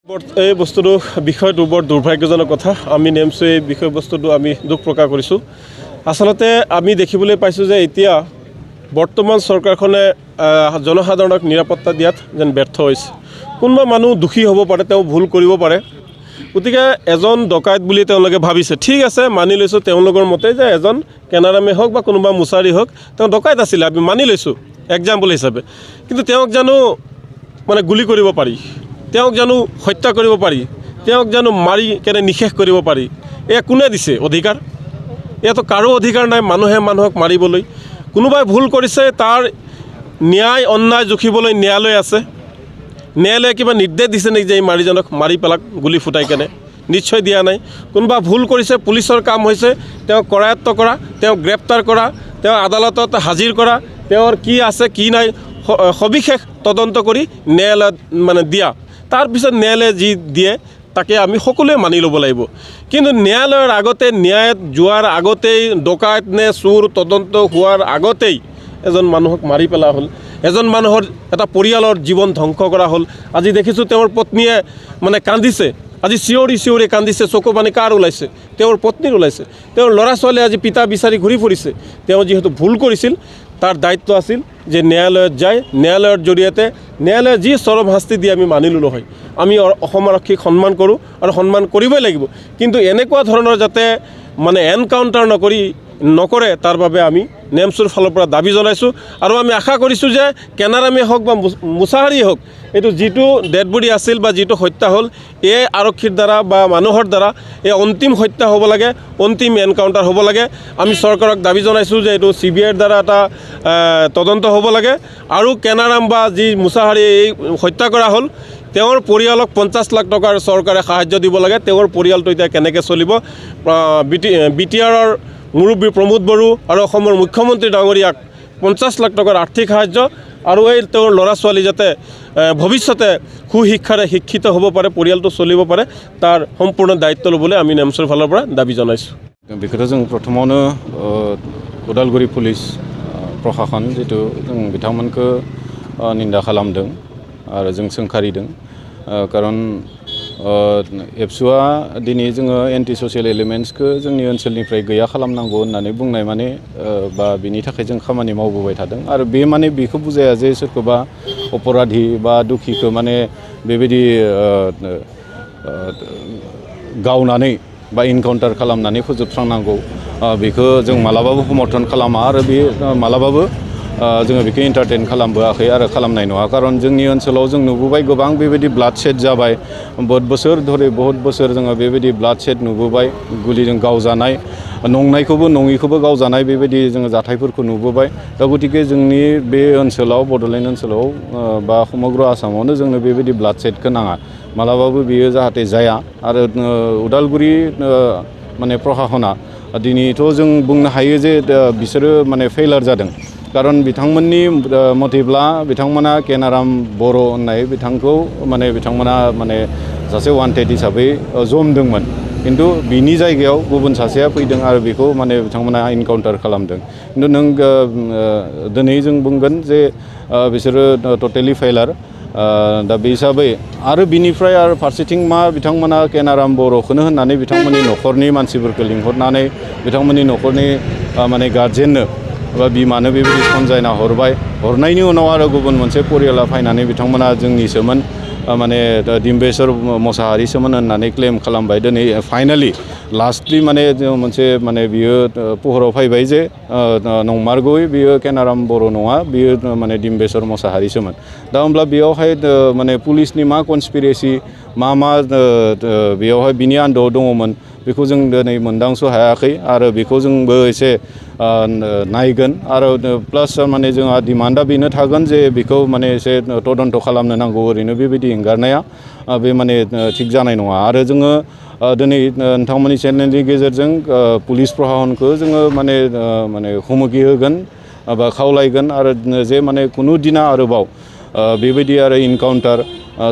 এই বস্তুটো বিষয়টো বৰ দুৰ্ভাগ্যজনক কথা। আমি নেমছো এই বিষয়বস্তুটো আমি দুখ প্ৰকাশ কৰিছোঁ। আচলতে আমি দেখিবলৈ পাইছোঁ যে এতিয়া বৰ্তমান চৰকাৰখনে জনসাধাৰণক নিৰাপত্তা দিয়াত যেন ব্যৰ্থ হৈছে। কোনোবা মানুহ দোষী হ'ব পাৰে, তেওঁ ভুল কৰিব পাৰে, গতিকে এজন ডকাইত বুলি তেওঁলোকে ভাবিছে। ঠিক আছে, মানি লৈছোঁ তেওঁলোকৰ মতে যে এজন কেনাৰামে হওক বা কোনোবা মুছাৰী হওক, তেওঁ ডকাইত আছিলে, আমি মানি লৈছোঁ এক্সাম্পল হিচাপে। কিন্তু তেওঁক জানো মানে গুলি কৰিব পাৰি, তেওঁক জানো হত্যা কৰিব পাৰি, তেওঁক জানো মাৰি কেনে নিশেষ কৰিব পাৰি? এয়া কোনে দিছে অধিকাৰ? এয়াতো কাৰো অধিকাৰ নাই মানুহে মানুহক মাৰিবলৈ। কোনোবাই ভুল কৰিছে, তাৰ ন্যায় অন্যায় জুখিবলৈ ন্যায়ালয় আছে। ন্যায়ালয়ে কিবা নিৰ্দেশ দিছে নেকি যে এই মাৰিজনক মাৰি পেলাক গুলি ফুটাই কেনে? নিশ্চয় দিয়া নাই। কোনোবা ভুল কৰিছে, পুলিচৰ কাম হৈছে তেওঁক কৰায়ত্ব কৰা, তেওঁক গ্ৰেপ্তাৰ কৰা, তেওঁ আদালতত হাজিৰ কৰা, তেওঁৰ কি আছে কি নাই সবিশেষ তদন্ত কৰি ন্যায়ালয়ত মানে দিয়া। তাৰপিছত ন্যায়ালয়ে যি দিয়ে তাকে আমি সকলোৱে মানি ল'ব লাগিব। কিন্তু ন্যায়ালয়ৰ আগতে, ন্যায়ত যোৱাৰ আগতেই, ডকাইত নে চোৰ তদন্ত হোৱাৰ আগতেই এজন মানুহক মাৰি পেলোৱা হ'ল, এজন মানুহৰ এটা পৰিয়ালৰ জীৱন ধ্বংস কৰা হ'ল। আজি দেখিছোঁ তেওঁৰ পত্নীয়ে মানে কান্দিছে, আজি চিঞৰি চিঞৰি কান্দিছে। চকু পানী কাৰ ওলাইছে? তেওঁৰ পত্নীৰ ওলাইছে। তেওঁৰ ল'ৰা ছোৱালীয়ে আজি পিতা বিচাৰি ঘূৰি ফুৰিছে। তেওঁ যিহেতু ভুল কৰিছিল, তাৰ দায়িত্ব আছিল যে ন্যায়ালয়ত যায়, ন্যায়ালয়ৰ জৰিয়তে ন্যায়ালয়ে যি চৰম শাস্তি দিয়ে আমি মানি ল'লোঁ হয়। আমি অসম আৰক্ষীক সন্মান কৰোঁ আৰু সন্মান কৰিবই লাগিব। কিন্তু এনেকুৱা ধৰণৰ যাতে মানে এনকাউণ্টাৰ নকৰে তাৰ বাবে আমি নেমচোৰ ফালৰ পৰা দাবী জনাইছোঁ। আৰু আমি আশা কৰিছোঁ যে কেনাৰামে হওক বা মুছাহাৰীয়ে হওক, এইটো যিটো ডেড বডি আছিল বা যিটো হত্যা হ'ল, এই আৰক্ষীৰ দ্বাৰা বা মানুহৰ দ্বাৰা এই অন্তিম হত্যা হ'ব লাগে, অন্তিম এনকাউণ্টাৰ হ'ব লাগে। আমি চৰকাৰক দাবী জনাইছোঁ যে এইটো CBIৰ দ্বাৰা এটা তদন্ত হ'ব লাগে। আৰু কেনাৰাম বা যি মুছাহাৰী এই হত্যা কৰা হ'ল, তেওঁৰ পৰিয়ালক 50 লাখ টকাৰ চৰকাৰে সাহায্য দিব লাগে। তেওঁৰ পৰিয়ালটো এতিয়া কেনেকৈ চলিব? BTRৰ মুৰব্বী প্ৰমোদ বড়ো আৰু অসমৰ মুখ্যমন্ত্ৰী ডাঙৰীয়াক 50 লাখ টকাৰ আৰ্থিক সাহায্য আৰু এই তেওঁৰ ল'ৰা ছোৱালী যাতে ভৱিষ্যতে সুশিক্ষাৰে শিক্ষিত হ'ব পাৰে, পৰিয়ালটো চলিব পাৰে, তাৰ সম্পূৰ্ণ দায়িত্ব ল'বলৈ আমি নেমচৰ ফালৰ পৰা দাবী জনাইছোঁ। बेखौथ' जों प्रथमावनो उदालगुरि पुलिस प्रशासन जितु जों बिथांमोनखौ निन्दा खालामदों आरो जों सोंखारिदों। कारण एबसुआ दिनै जोङो एन्टि ससियेल एलिमेन्ट्सखौ जोंनि ओनसोलनिफ्राय गैया खालामनांगौ होननानै बुंनाय माने बा बिनि थाखाय जों खामानि मावबोबाय थादों। आरो बे माने बेखौ बुजाया जे सोरखौबा अपराधी बा दुखिखौ माने बेबायदि गावनानै बा इनकाउन्टार खालामनानै फोजोबस्रांनांगौ, बेखौ जों मालाबाबो समर्थन खालामा आरो बे मालाबाबो जोङो बेखौ एन्टारटेन खालामबोआखै आरो खालामनाय नङा। खारन जोंनि ओनसोलाव जों नुबोबाय गोबां बेबायदि ब्लाड शेड जाबाय। बहुत बोसोर धरे बहुत बोसोर जोङो बेबायदि ब्लाड शेड नुबोबाय, गुलिजों गावजानाय, नंनायखौबो नङिखौबो गावजानाय बेबायदि जोङो जाथायफोरखौ नुबोबाय। दा गतिके जोंनि बे ओनसोलाव, बड'लेण्ड ओनसोलाव बा समग्र आसामावनो जोंनो बेबायदि ब्लाड शेडखौ नाङा, मालाबाबो बियो जाहाथे जाया। आरो उदालगुरि माने प्रशासना दिनैथ' जों बुंनो हायो जे बिसोरो माने फेलार जादों। कारण बिथांमोननि मथेब्ला बिथांमोना केनाराम बर' होननाय बिथांखौ माने बिथांमोना माने सासे वान्टेड हिसाबै जमदोंमोन, किन्तु बिनि जायगायाव गुबुन सासेया फैदों आरो बेखौ माने बिथांमोना इनकाउन्टार खालामदों। किन्तु नों दिनै जों बुंगोन जे बिसोरो टटेलि फेलार। दा बे हिसाबै आरो बिनिफ्राय आरो फारसेथिं मा बिथांमोना केनाराम बर'खौनो होननानै बिथांमोननि न'खरनि मानसिफोरखौ लिंहरनानै बिथांमोननि न'खरनि माने गार्जेननो बा बिमानो बेबायदि सनजायना हरबाय। हरनायनि उनाव आरो गुबुन मोनसे परियाला फैनानै बिथांमोना जोंनिसोमोन, माने डिम्बेश्वर मोसाहारिसोमोन होननानै क्लेम खालामबाय। दिनै फाइनालि लास्टलि माने मोनसे माने बियो पोहराव फैबाय जे नंमारगौयै बियो केनाराम बर' नङा, बियो माने डिम्बेश्वर मोसाहारिसोमोन। दा होमब्ला बेयावहाय माने पुलिसनि मा कनस्पिरेसि, मा बेयावहाय बिनि आन्दोआव दङमोन बेखौ जों दिनै मोनदांस' हायाखै। आरो बेखौ जोंबो एसे नायगोन। आरो प्लास माने जोंहा डिमान्डआ बेनो थागोन जे बेखौ माने एसे तदन्त खालामनो नांगौ। ओरैनो बेबायदि एंगारनाया बे माने थिग जानाय नङा। आरो जोङो दिनै नोंथांमोननि चेनेलनि गेजेरजों पुलिस प्रशासनखौ जोङो माने हुमखि होगोन बा खावलायगोन आरो जे माने कुनु दिना आरोबाव बेबायदि आरो इनकाउन्टार,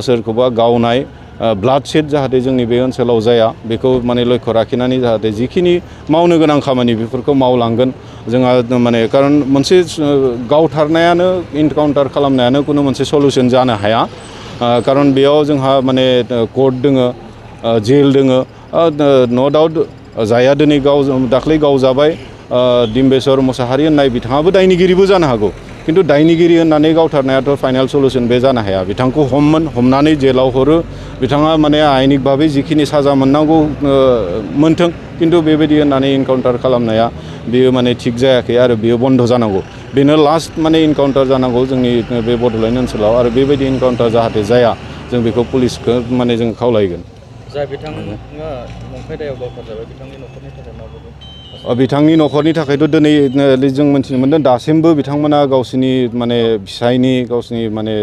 सोरखौबा गावनाय ब्लाडशेड जाहाथे जोंनि बे ओनसोलाव जाया बेखौ माने लक्ष्य लाखिनानै जाहाथे जिखिनि मावनो गोनां खामानि बेफोरखौ मावलांगोन जोंहा माने खारन मोनसे गावथारनायानो इनकाउन्टार खालामनायानो कुनु मोनसे सलुशन जानो हाया खारन बेयाव जोंहा माने कोर्ट दोङो जेल दोङो नो डाउट जाया दिनै दाख्लै गावजाबाय डिम्बेश्वर मोसाहारि होननाय बिथाङाबो दायनिगिरिबो जानो हागौ किन्तु दायनिगिरि होननानै गावथारनायाथ' फाइनाल सलुशन बे जानो हाया बिथांखौ हमनानै जेलाव हरो बिथाङा माने आयेनिक भाबै जिखिनि साजा मोननांगौ मोनथों किन्तु बेबायदि होननानै इनकाउन्टार खालामनाया बेयो माने थिग जायाखै आरो बेयो बन्द जानांगौ बेनो लास्ट माने इनकाउन्टार जानांगौ जोंनि बे बड'लेण्ड ओनसोलाव आरो बेबायदि इनकाउन्टार जाहाथे जाया जों बेखौ पुलिसखौ माने जों खावलायगोन जा बिथाङा नंखाय दायाव गावथारजाबाय बिथांनि न'खरनि थाखाय माबायदि बिथांनि न'खरनि थाखायथ' दिनै जों मिथिनो मोन्दों दासिमबो बिथांमोना गावसिनि माने फिसायनि गावसिनि माने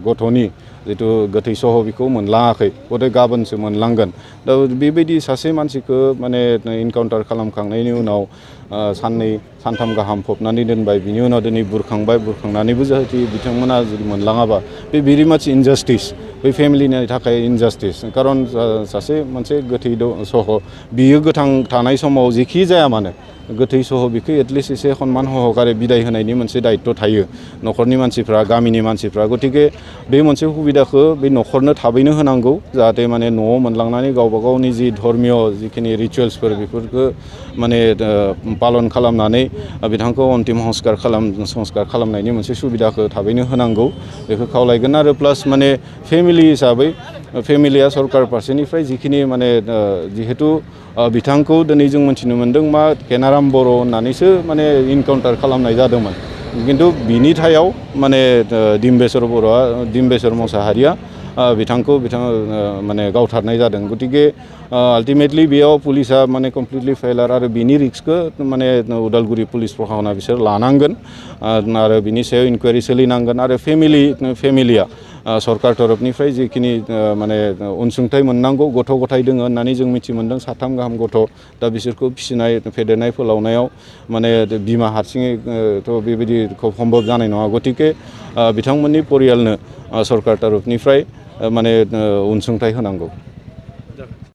गथ'नि जिथु गोथै सह बेखौ मोनलाङाखै गथाय गाबोनसो मोनलांगोन दा बेबायदि सासे मानसिखौ माने इनकाउन्टार खालामखांनायनि उनाव साननै सानथाम गाहाम फबनानै दोनबाय बिनि उनाव दिनै बुरखांनानैबो जाहाथे बिथांमोना जुदि मोनलाङाबा बे भेरि माच इनजास्टिस बै फेमिलिनि थाखाय इनजास्टिस खारन सासे मोनसे गोथै सह बियो गोथां थानाय समाव जेखि जाया मानो गोथै सह बेखौ एटलिस्ट एसे सन्मान सहकारे बिदाय होनायनि मोनसे दायित्व थायो न'खरनि मानसिफ्रा गामिनि मानसिफ्रा गतिके बे मोनसे सुबिदाखौ बे न'खरनो थाबैनो होनांगौ जाहाथे माने न'आव मोनलांनानै गावबा गावनि जि धर्मीय जिखिनि रिचुवेल्सफोर बेफोरखौ माने पालन खालामनानै बिथांखौ अन्तिम संस्कार खालामनायनि मोनसे सुबिदाखौ थाबैनो होनांगौ बेखौ खावलायगोन आरो प्लास माने फेमिलि हिसाबै फेमिलिया सरकार फारसेनिफ्राय जिखिनि माने जिहेतु बिथांखौ दिनै जों मिथिनो मोन्दों मा केनाराम बर' होननानैसो माने इनकाउन्टार खालामनाय जादोंमोन किन्तु बिनि थायाव माने डिम्बेश्वर मोसाहारिया बिथांखौ माने गावथारनाय जादों गतिके आल्टिमेटलि बेयाव पुलिसा माने कमप्लिटलि फेलार आरो बिनि रिक्सखौ माने उदालगुरि पुलिस प्रशासना बिसोर लानांगोन आरो बिनि सायाव इनकुवारि सोलिनांगोन आरो फेमिलिया सरकार तरफनिफ्राय जिखिनि माने अनसुंथाइ मोननांगौ गथ' गथाय दङ होननानै जों मिथि मोन्दों 7 गाहाम गथ' दा बिसोरखौ फिसिनाय फेदेरनाय फोलावनायाव माने बिमा हारसिङैथ' बेबायदि खोब सम्भब जानाय नङा गतिके बिथांमोननि परियालनो सरकार तरफनिफ्राय माने अनसुंथाइ होनांगौ